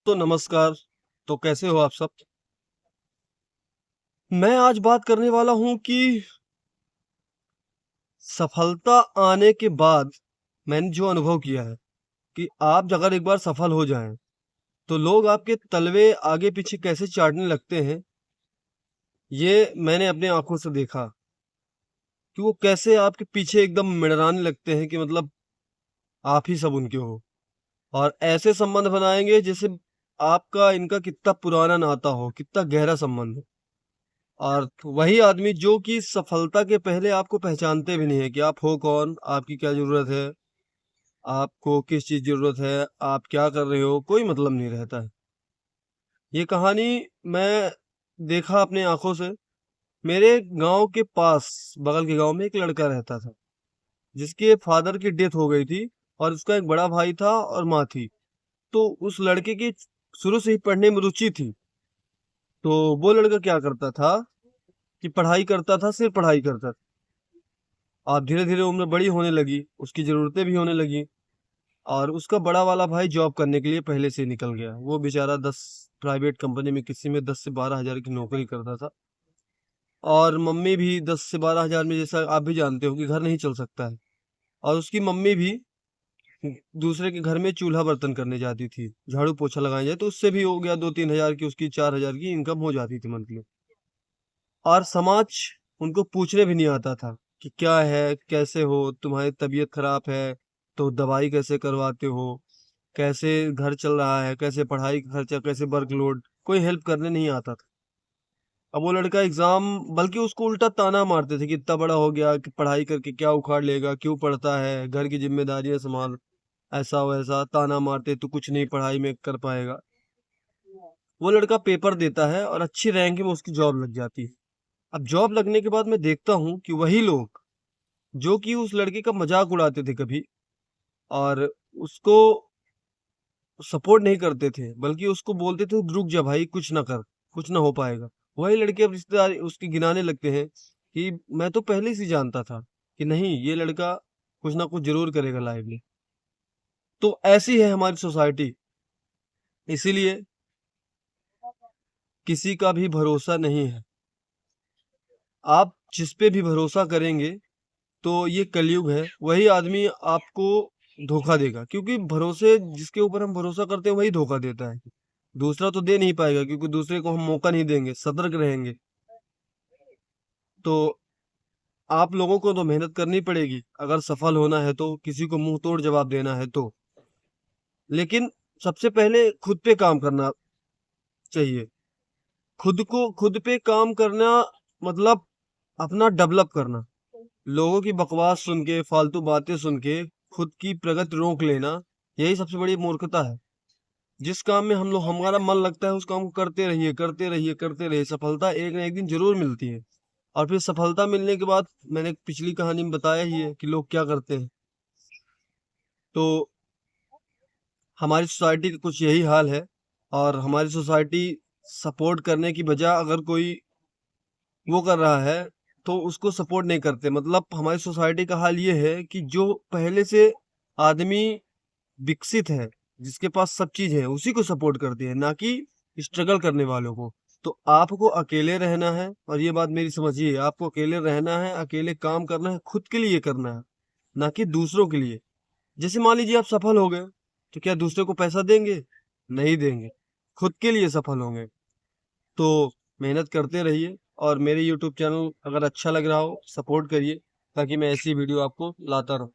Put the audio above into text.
तो नमस्कार। तो कैसे हो आप सब? मैं आज बात करने वाला हूँ कि सफलता आने के बाद मैंने जो अनुभव किया है कि आप अगर एक बार सफल हो जाएँ, तो लोग आपके तलवे आगे पीछे कैसे चाटने लगते हैं, ये मैंने अपनी आँखों से देखा कि वो कैसे आपके पीछे एकदम मिड़राने लगते हैं कि मतलब आप ही सब उनके हो। और ऐसे संबंध बनाएँगे जैसे आपका इनका कितना पुराना नाता हो, कितना गहरा संबंध हो। और वही आदमी जो कि सफलता के पहले आपको पहचानते भी नहीं है कि आप हो कौन, आपकी क्या ज़रूरत है, आपको किस चीज़ की ज़रूरत है, आप क्या कर रहे हो, कोई मतलब नहीं रहता है। ये कहानी मैं देखा अपनी आँखों से। मेरे गाँव के पास, बगल के गाँव में एक लड़का रहता था, जिसके फ़ादर की डेथ हो गई थी और उसका एक बड़ा भाई था और माँ थी। तो उस लड़के की शुरू से ही पढ़ने में रुचि थी। तो वो लड़का क्या करता था कि पढ़ाई करता था, सिर्फ़ पढ़ाई करता था। और धीरे-धीरे उम्र बड़ी होने लगी, उसकी ज़रूरतें भी होने लगीं और उसका बड़ा वाला भाई जॉब करने के लिए पहले से ही निकल गया। वो बेचारा 10 प्राइवेट कंपनी में किसी में 10 से 12 हज़ार की नौकरी करता था और मम्मी भी 10 से 12 हज़ार में, जैसा आप भी जानते हो कि घर नहीं चल सकता है। और उसकी मम्मी भी दूसरे के घर में चूल्हा बर्तन करने जाती थी, झाड़ू-पोछा लगाने जाए तो उससे भी हो गया 2-3 हज़ार की, उसकी 4 हज़ार की इनकम हो जाती थी मंथली। और समाज उनको पूछने भी नहीं आता था कि क्या है, कैसे हो, तुम्हारी तबीयत खराब है, तो दवाई कैसे करवाते हो, कैसे घर चल रहा है, कैसे पढ़ाई का खर्चा, कैसे वर्कलोड, कोई हेल्प करने नहीं आता था। अब वो लड़का एग्ज़ाम, बल्कि उसको उल्टा ताना मारते थे कि इतना बड़ा हो गया कि पढ़ाई करके क्या उखाड़ लेगा, क्यों पढ़ता है, घर की ज़िम्मेदारियाँ सँभाल, ऐसा-वैसा ताना मारते, तू कुछ नहीं पढ़ाई में कर पाएगा। वो लड़का पेपर देता है और अच्छी रैंक में उसकी जॉब लग जाती है। अब जॉब लगने के बाद मैं देखता हूँ कि वही लोग, जो कि उस लड़के का मज़ाक उड़ाते थे कभी और उसको सपोर्ट नहीं करते थे, बल्कि उसको बोलते थे, "रुक जा भाई, कुछ ना कर, कुछ ना हो पाएगा।" वही लड़के अब रिश्तेदार उसकी गिनाने लगते हैं कि मैं तो पहले से ही जानता था कि नहीं, ये लड़का कुछ ना कुछ ज़रूर करेगा लाइफ़ में। तो ऐसी है हमारी सोसाइटी, इसीलिए किसी का भी भरोसा नहीं है। आप जिस पे भी भरोसा करेंगे, तो ये कलयुग है, वही आदमी आपको धोखा देगा, क्योंकि भरोसे जिसके ऊपर हम भरोसा करते हैं वही धोखा देता है। दूसरा तो दे नहीं पाएगा, क्योंकि दूसरे को हम मौका नहीं देंगे, सतर्क रहेंगे। तो आप लोगों को तो मेहनत करनी पड़ेगी, अगर सफल होना है तो, किसी को मुँह तोड़ जवाब देना है तो। लेकिन सबसे पहले खुद पे काम करना चाहिए। खुद पे काम करना मतलब अपना डेवलप करना। लोगों की बकवास सुन के, फालतू बातें सुन के खुद की प्रगति रोक लेना, यही सबसे बड़ी मूर्खता है। जिस काम में हम लोग हमारा मन लगता है उस काम को करते रहिए, करते रहिए, करते रहिए, सफलता एक ना एक दिन ज़रूर मिलती है। और फिर सफलता मिलने के बाद, मैंने पिछली कहानी में बताया ही है कि लोग क्या करते हैं। तो हमारी सोसाइटी का कुछ यही हाल है और हमारी सोसाइटी सपोर्ट करने की बजाय अगर कोई वो कर रहा है, तो उसको सपोर्ट नहीं करते। मतलब हमारी सोसाइटी का हाल ये है कि जो पहले से आदमी विकसित है, जिसके पास सब चीज़ है, उसी को सपोर्ट करती है, ना कि स्ट्रगल करने वालों को। तो आपको अकेले रहना है और ये बात मेरी समझिए, आपको अकेले रहना है, अकेले काम करना है, खुद के लिए करना है, ना कि दूसरों के लिए। जैसे मान लीजिए आप सफल हो गए, तो क्या दूसरे को पैसा देंगे? नहीं देंगे। खुद के लिए सफल होंगे। तो मेहनत करते रहिए और मेरे यूट्यूब चैनल अगर अच्छा लग रहा हो, सपोर्ट करिए, ताकि मैं ऐसी वीडियो आपको लाता रहूँ।